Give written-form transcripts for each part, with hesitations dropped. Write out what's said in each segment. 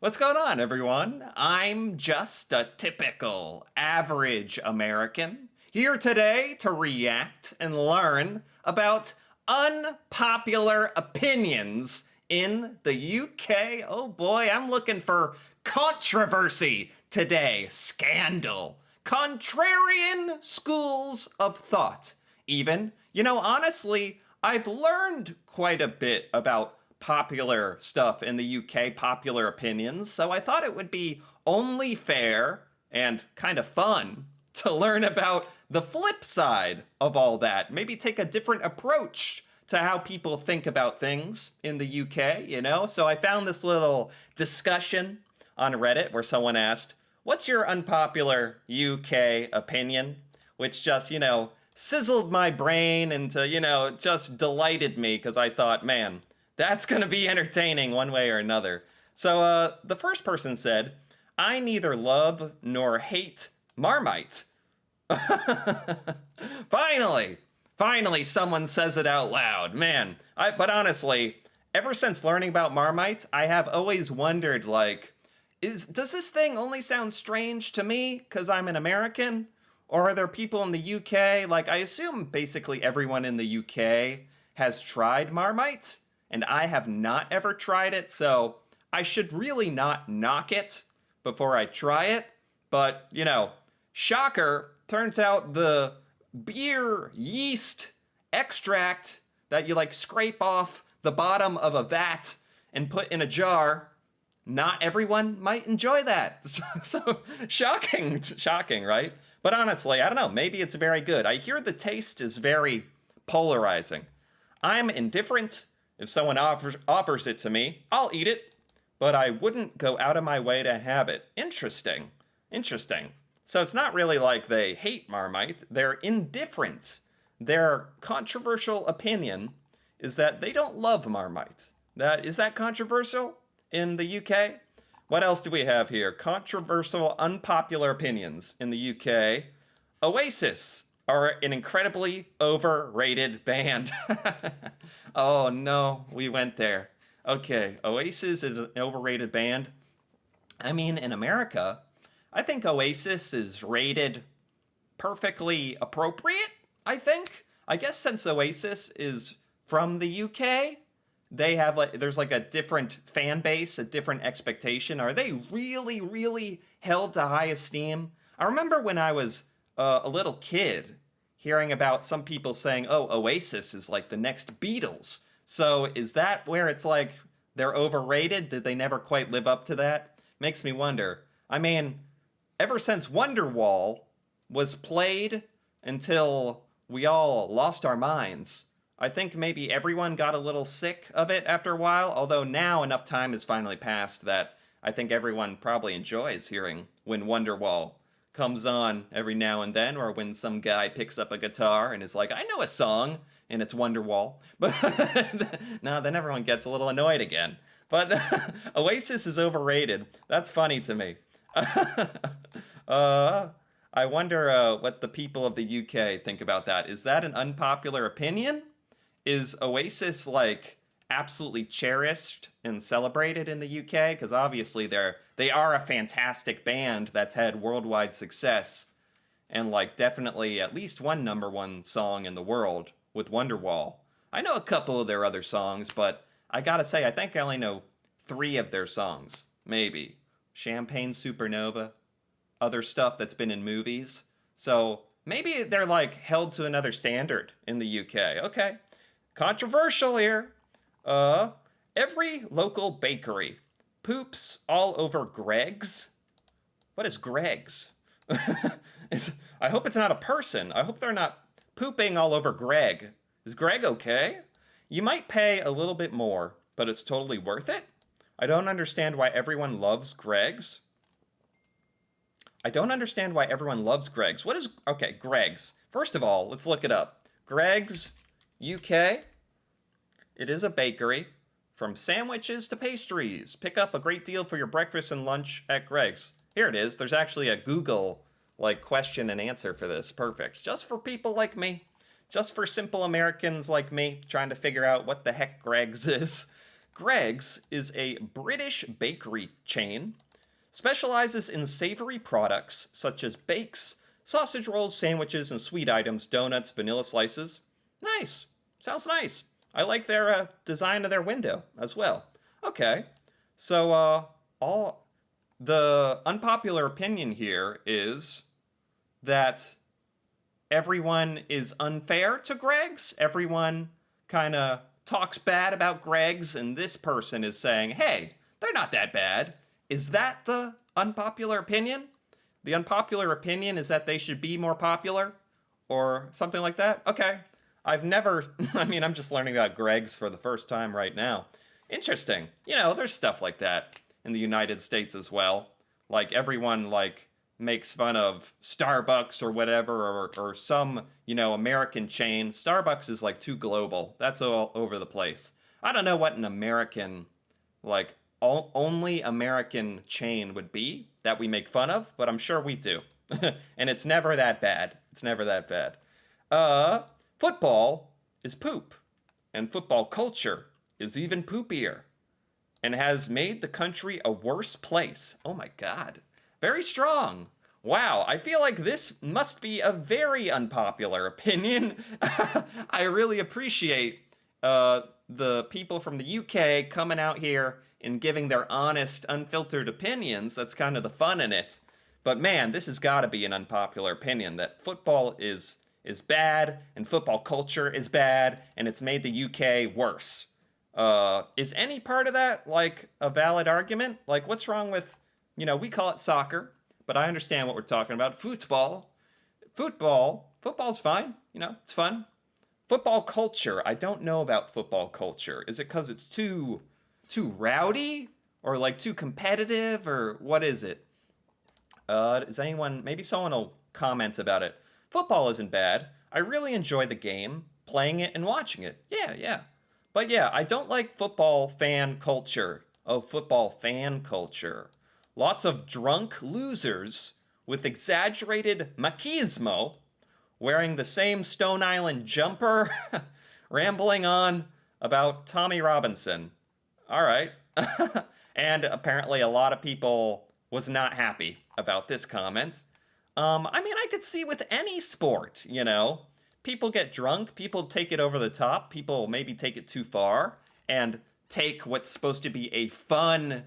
What's going on, everyone? I'm just a typical average American here today to react and learn about unpopular opinions in the UK. Oh boy, I'm looking for controversy today, scandal, contrarian schools of thought. Even, honestly, I've learned quite a bit about popular stuff in the UK, popular opinions, so I thought it would be only fair and kind of fun to learn about the flip side of all that. Maybe take a different approach to how people think about things in the UK. So I found this little discussion on Reddit where someone asked, "What's your unpopular UK opinion?" Which just, sizzled my brain into, just delighted me because I thought, man, that's going to be entertaining one way or another. So the first person said, "I neither love nor hate Marmite." Finally, finally, someone says it out loud. Man, but honestly, ever since learning about Marmite, I have always wondered, like, does this thing only sound strange to me because I'm an American? Or are there people in the UK? Like, I assume basically everyone in the UK has tried Marmite, and I have not ever tried it, so I should really not knock it before I try it. But, shocker, turns out the beer yeast extract that you like scrape off the bottom of a vat and put in a jar, not everyone might enjoy that. So shocking, shocking, right? But honestly, I don't know, maybe it's very good. I hear the taste is very polarizing. I'm indifferent. If someone offers it to me, I'll eat it, but I wouldn't go out of my way to have it. Interesting. Interesting. So it's not really like they hate Marmite, they're indifferent. Their controversial opinion is that they don't love Marmite. Is that controversial in the UK? What else do we have here? Controversial, unpopular opinions in the UK. Oasis are an incredibly overrated band. Oh no, we went there. Okay, Oasis is an overrated band. I mean, in America, I think Oasis is rated perfectly appropriate, I think. I guess since Oasis is from the UK, they have there's like a different fan base, a different expectation. Are they really, really held to high esteem? I remember when I was a little kid hearing about some people saying, "Oh, Oasis is like the next Beatles." So is that where it's like they're overrated? Did they never quite live up to that? Makes me wonder. I mean, ever since Wonderwall was played until we all lost our minds, I think maybe everyone got a little sick of it after a while, although now enough time has finally passed that I think everyone probably enjoys hearing when Wonderwall comes on every now and then, or when some guy picks up a guitar and is like, "I know a song," and it's Wonderwall. But no, then everyone gets a little annoyed again. But Oasis is overrated. That's funny to me. I wonder what the people of the UK think about that. Is that an unpopular opinion? Is Oasis like absolutely cherished and celebrated in the UK? Because obviously they are a fantastic band that's had worldwide success and like definitely at least one number one song in the world with Wonderwall. I know a couple of their other songs, but I gotta say I think I only know 3 of their songs, maybe. Champagne Supernova, other stuff that's been in movies. So maybe they're like held to another standard in the UK. Okay. Controversial here. Every local bakery poops all over Greg's. What is Greg's? I hope it's not a person. I hope they're not pooping all over Greg. Is Greg okay? You might pay a little bit more, but it's totally worth it. I don't understand why everyone loves Greg's. I don't understand why everyone loves Greg's. What is... Okay, Greg's. First of all, let's look it up. Greg's UK. It is a bakery. From sandwiches to pastries. Pick up a great deal for your breakfast and lunch at Greg's. Here it is. There's actually a Google question and answer for this. Perfect. Just for people like me. Just for simple Americans like me trying to figure out what the heck Greg's is. Greg's is a British bakery chain, specializes in savory products such as bakes, sausage rolls, sandwiches, and sweet items, donuts, vanilla slices. Nice. Sounds nice. I like their design of their window as well. Okay. So, all the unpopular opinion here is that everyone is unfair to Greg's. Everyone kind of talks bad about Greg's, and this person is saying, hey, they're not that bad. Is that the unpopular opinion? The unpopular opinion is that they should be more popular or something like that? Okay. I've never, I mean, I'm just learning about Greg's for the first time right now. Interesting. You know, there's stuff like that in the United States as well. Like everyone makes fun of Starbucks or whatever, or some, American chain. Starbucks is like too global. That's all over the place. I don't know what an American, only American chain would be that we make fun of, but I'm sure we do. And it's never that bad. It's never that bad. Football is poop, and football culture is even poopier, and has made the country a worse place. Oh my God. Very strong. Wow, I feel like this must be a very unpopular opinion. I really appreciate the people from the UK coming out here and giving their honest, unfiltered opinions. That's kind of the fun in it. But man, this has got to be an unpopular opinion that football is bad and football culture is bad and it's made the UK worse. Is any part of that like a valid argument? Like, what's wrong with, we call it soccer, but I understand what we're talking about. Football's fine. It's fun. Football culture. I don't know about football culture. Is it because it's too rowdy or like too competitive, or what is it? Is anyone? Maybe someone will comment about it. Football isn't bad. I really enjoy the game, playing it and watching it. Yeah, yeah. But yeah, I don't like football fan culture. Oh, football fan culture. Lots of drunk losers with exaggerated machismo, wearing the same Stone Island jumper, rambling on about Tommy Robinson. All right. And apparently a lot of people was not happy about this comment. I mean, I could see with any sport, people get drunk, people take it over the top, people maybe take it too far and take what's supposed to be a fun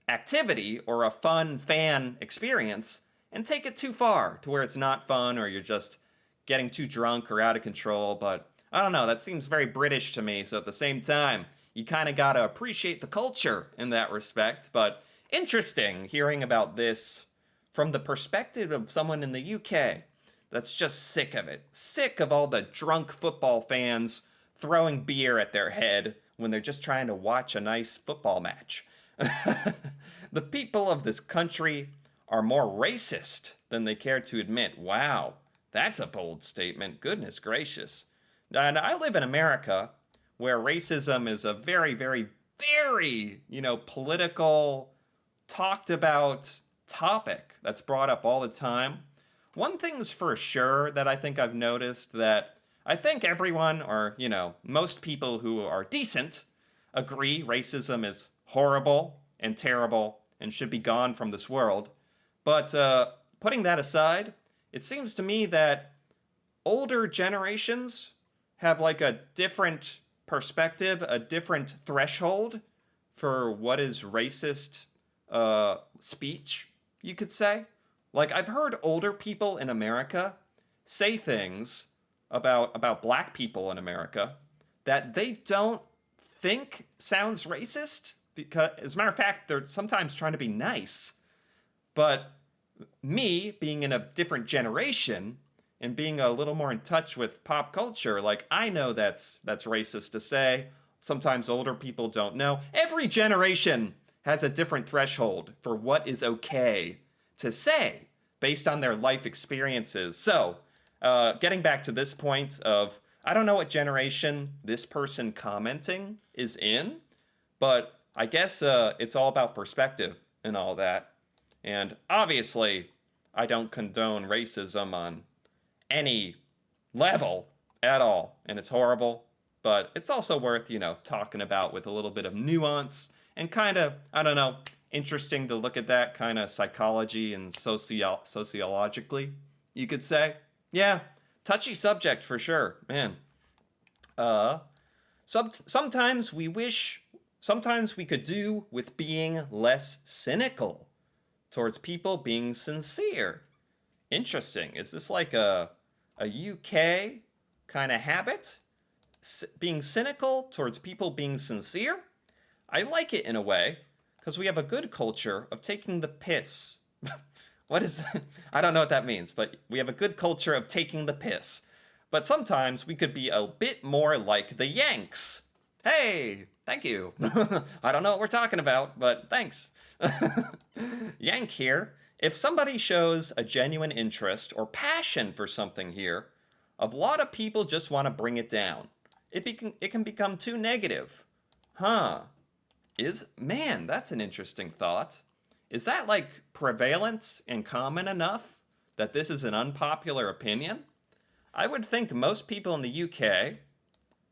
activity or a fun fan experience and take it too far to where it's not fun or you're just getting too drunk or out of control. But I don't know, that seems very British to me. So at the same time, you kind of got to appreciate the culture in that respect. But interesting hearing about this from the perspective of someone in the UK that's just sick of it. Sick of all the drunk football fans throwing beer at their head when they're just trying to watch a nice football match. The people of this country are more racist than they care to admit. Wow, that's a bold statement. Goodness gracious. And I live in America, where racism is a very, very, very, political, talked about topic that's brought up all the time. One thing's for sure that I think I've noticed, that I think everyone, or, most people who are decent, agree racism is horrible and terrible and should be gone from this world. But putting that aside, it seems to me that older generations have like a different perspective, a different threshold for what is racist speech, you could say. Like, I've heard older people in America say things about black people in America that they don't think sounds racist, because, as a matter of fact, they're sometimes trying to be nice. But me, being in a different generation and being a little more in touch with pop culture, like, I know that's racist to say. Sometimes older people don't know. Every generation has a different threshold for what is okay to say based on their life experiences. So, getting back to this point of, I don't know what generation this person commenting is in, but I guess it's all about perspective and all that. And obviously, I don't condone racism on any level at all, and it's horrible. but it's also worth, talking about with a little bit of nuance and kind of, I don't know, interesting to look at that kind of psychology and sociologically, you could say. Yeah, touchy subject for sure, man. Uh, sometimes we could do with being less cynical towards people being sincere. Interesting. Is this like a UK kind of habit? Being cynical towards people being sincere? I like it in a way because we have a good culture of taking the piss. What is that? I don't know what that means, but we have a good culture of taking the piss. But sometimes we could be a bit more like the Yanks. Hey, thank you. I don't know what we're talking about, but thanks. Yank here. If somebody shows a genuine interest or passion for something here, a lot of people just want to bring it down. It can become too negative. Huh. Man, that's an interesting thought. Is that like prevalent and common enough that this is an unpopular opinion? I would think most people in the UK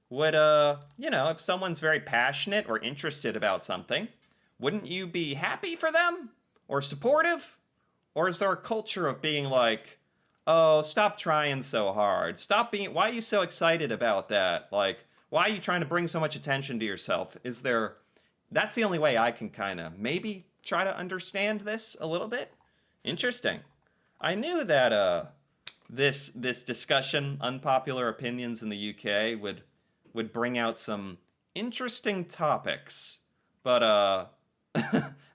would, if someone's very passionate or interested about something, wouldn't you be happy for them? Or supportive? Or is there a culture of being like, oh, stop trying so hard. Why are you so excited about that? Like, why are you trying to bring so much attention to yourself? That's the only way I can kind of maybe try to understand this a little bit. Interesting. I knew that, this discussion, unpopular opinions in the UK, would bring out some interesting topics, but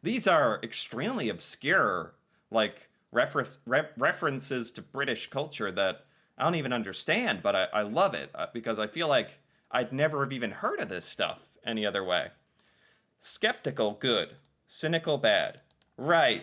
these are extremely obscure, like references to British culture that I don't even understand, but I love it because I feel like I'd never have even heard of this stuff any other way. Skeptical, good. Cynical, bad. Right.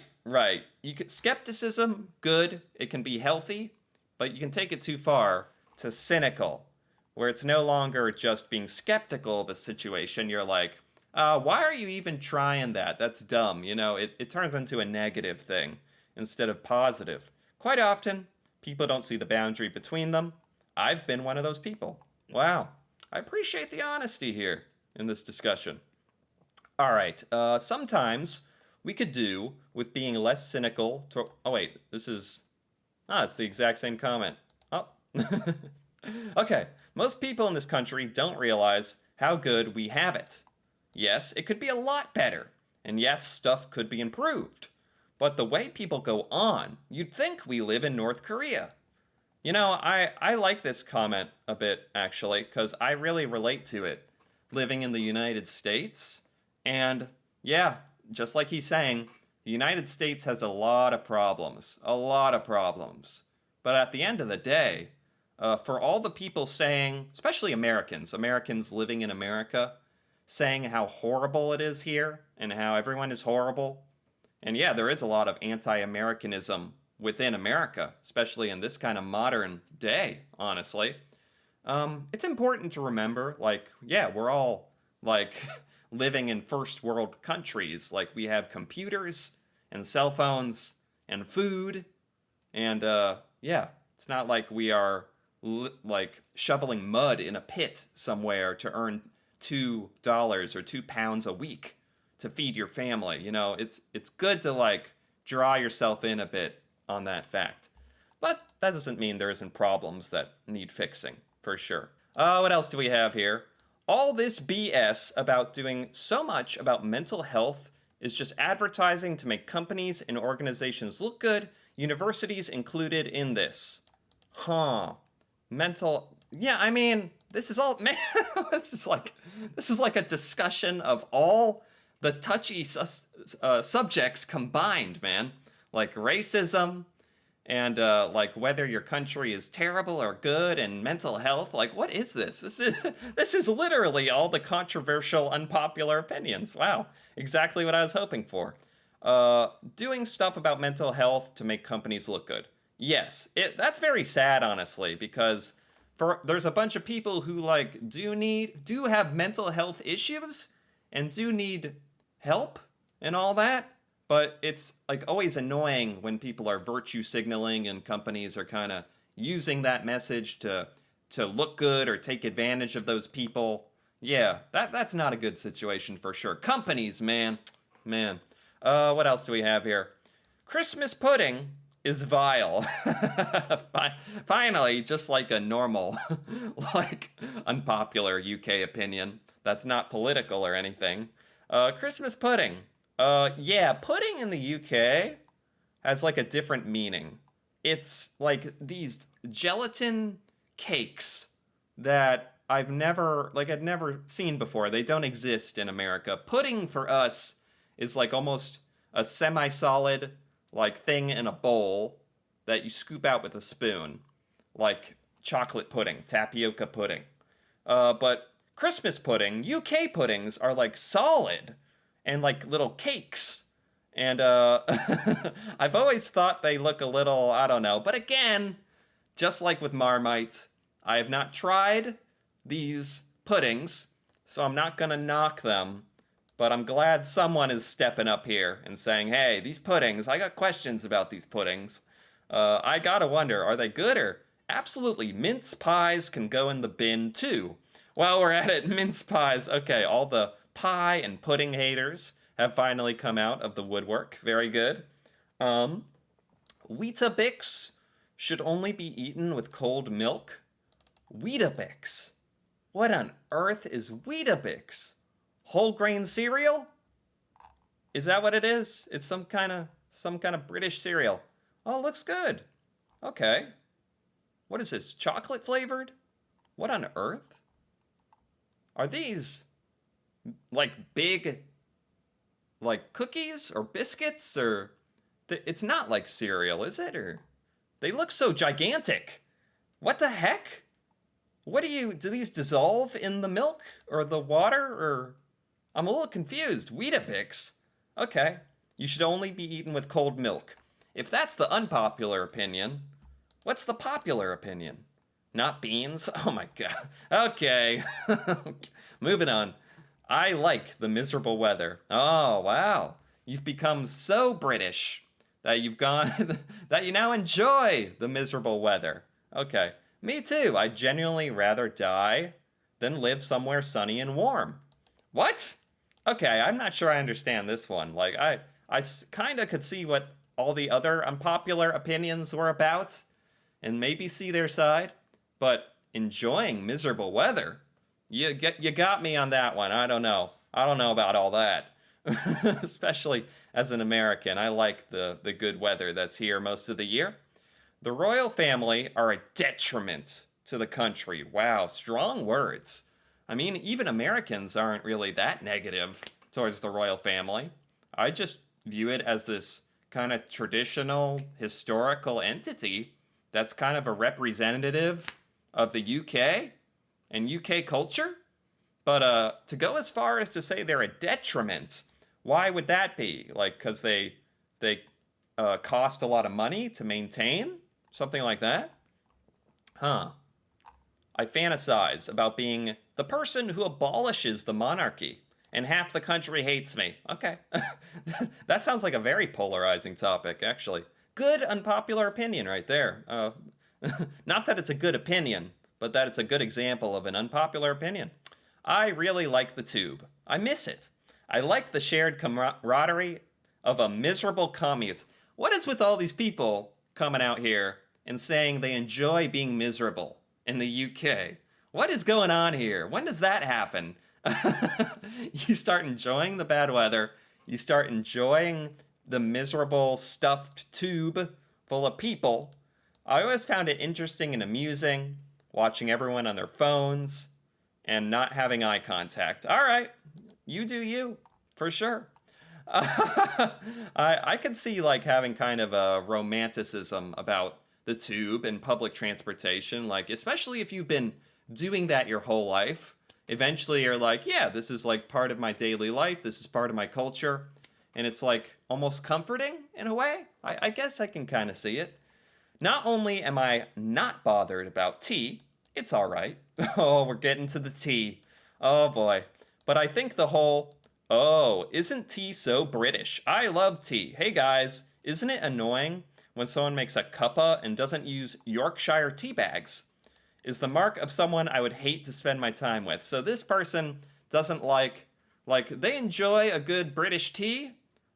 Skepticism, good. It can be healthy, but you can take it too far to cynical, where it's no longer just being skeptical of a situation. You're like, why are you even trying that? That's dumb. It turns into a negative thing instead of positive. Quite often, people don't see the boundary between them. I've been one of those people. Wow. I appreciate the honesty here in this discussion. All right. Sometimes we could do with being less cynical. Oh, wait. It's the exact same comment. Oh. Okay. Most people in this country don't realize how good we have it. Yes, it could be a lot better. And yes, stuff could be improved. But the way people go on, you'd think we live in North Korea. I like this comment a bit, actually, because I really relate to it. Living in the United States. And yeah, just like he's saying, the United States has a lot of problems. A lot of problems. But at the end of the day, for all the people saying, especially Americans living in America, saying how horrible it is here and how everyone is horrible. And yeah, there is a lot of anti-Americanism within America, especially in this kind of modern day, honestly. It's important to remember, we're all, living in first world countries. Like, we have computers and cell phones and food. And, it's not like we are, shoveling mud in a pit somewhere to earn $2 or £2 a week to feed your family. It's good to, draw yourself in a bit on that fact. But that doesn't mean there isn't problems that need fixing, for sure. What else do we have here? All this BS about doing so much about mental health is just advertising to make companies and organizations look good, universities included in this. Huh. Yeah, I mean, this is all, man, this is like a discussion of all the touchy subjects combined, man. Like racism, and whether your country is terrible or good, and mental health. What is this? This is literally all the controversial, unpopular opinions. Wow, exactly what I was hoping for. Doing stuff about mental health to make companies look good. Yes, that's very sad, honestly, because there's a bunch of people who do have mental health issues and do need help and all that. But it's always annoying when people are virtue signaling and companies are kind of using that message to to look good or take advantage of those people. Yeah, that's not a good situation for sure. Companies, man. Man. What else do we have here? Christmas pudding is vile. Finally, just like a normal, like unpopular UK opinion that's not political or anything. Christmas pudding. Yeah, pudding in the UK has like a different meaning. It's like these gelatin cakes that I'd never seen before. They don't exist in America. Pudding for us is like almost a semi-solid like thing in a bowl that you scoop out with a spoon, like chocolate pudding, tapioca pudding. But Christmas pudding, UK puddings are like solid and like little cakes. And I've always thought they look a little, I don't know. But again, just like with Marmite, I have not tried these puddings, so I'm not gonna knock them. But I'm glad someone is stepping up here and saying, hey, these puddings, I got questions about these puddings. I gotta wonder, are they good or absolutely mince pies can go in the bin too? While we're at it, mince pies. Okay, all the pie and pudding haters have finally come out of the woodwork. Very good. Weetabix should only be eaten with cold milk. Weetabix. What on earth is Weetabix? Whole grain cereal? Is that what it is? It's some kind of British cereal. Oh, it looks good. Okay. What is this? Chocolate flavored? What on earth? Are these like big like cookies or biscuits or it's not like cereal, is it? Or they look so gigantic. What the heck? Do these dissolve in the milk or the water or I'm a little confused. Weetabix? Okay. You should only be eaten with cold milk. If that's the unpopular opinion, what's the popular opinion? Not beans? Oh my god. Okay. Moving on. I like the miserable weather. Oh, wow. You've become so British that that you now enjoy the miserable weather. Okay. Me too. I'd genuinely rather die than live somewhere sunny and warm. What? Okay, I'm not sure I understand this one. Like, I kind of could see what all the other unpopular opinions were about and maybe see their side, but enjoying miserable weather, you got me on that one. I don't know. I don't know about all that. Especially as an American, I like the good weather that's here most of the year. The royal family are a detriment to the country. Wow, strong words. I mean, even Americans aren't really that negative towards the royal family. I just view it as this kind of traditional, historical entity that's kind of a representative of the UK and UK culture. But to go as far as to say they're a detriment, why would that be? Like, because they cost a lot of money to maintain? Something like that? Huh. I fantasize about being the person who abolishes the monarchy, and half the country hates me. Okay. That sounds like a very polarizing topic, actually. Good unpopular opinion right there. Not that it's a good opinion, but that it's a good example of an unpopular opinion. I really like the tube. I miss it. I like the shared camaraderie of a miserable commute. What is with all these people coming out here and saying they enjoy being miserable in the UK? What is going on here? When does that happen? You start enjoying the bad weather. You start enjoying the miserable stuffed tube full of people. I always found it interesting and amusing watching everyone on their phones and not having eye contact. All right, you do you, for sure. I could see like having kind of a romanticism about the tube and public transportation, like especially if you've been doing that your whole life. Eventually you're like, yeah, this is like part of my daily life. This is part of my culture. And it's like almost comforting in a way. I guess I can kind of see it. Not only am I not bothered about tea, it's all right. Oh, we're getting to the tea. Oh boy. But I think the whole, oh, isn't tea so British? I love tea. Hey guys, isn't it annoying when someone makes a cuppa and doesn't use Yorkshire tea bags? is the mark of someone I would hate to spend my time with. So this person doesn't like they enjoy a good British tea,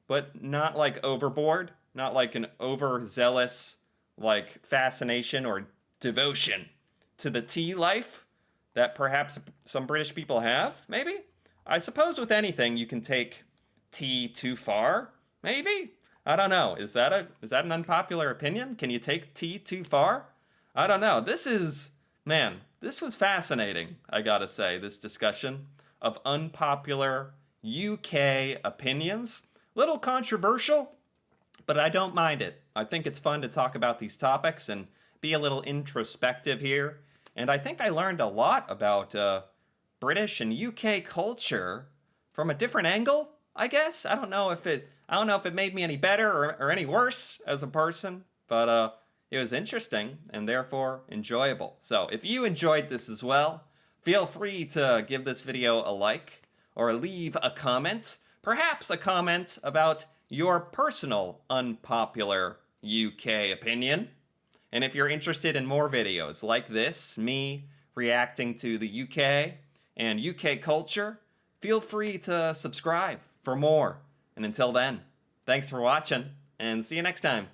but not like overboard, not like an overzealous like fascination or devotion to the tea life that perhaps some British people have, maybe? I suppose with anything you can take tea too far, maybe? I don't know. Is that an unpopular opinion? Can you take tea too far? I don't know. This was fascinating, I gotta say, this discussion of unpopular UK opinions. Little controversial, but I don't mind it. I think it's fun to talk about these topics and be a little introspective here. And I think I learned a lot about British and UK culture from a different angle, I guess. I don't know if it made me any better or any worse as a person, but it was interesting and therefore enjoyable. So if you enjoyed this as well, feel free to give this video a like or leave a comment, perhaps a comment about your personal unpopular UK opinion. And if you're interested in more videos like this, me reacting to the UK and UK culture, feel free to subscribe for more. And until then, thanks for watching, and see you next time.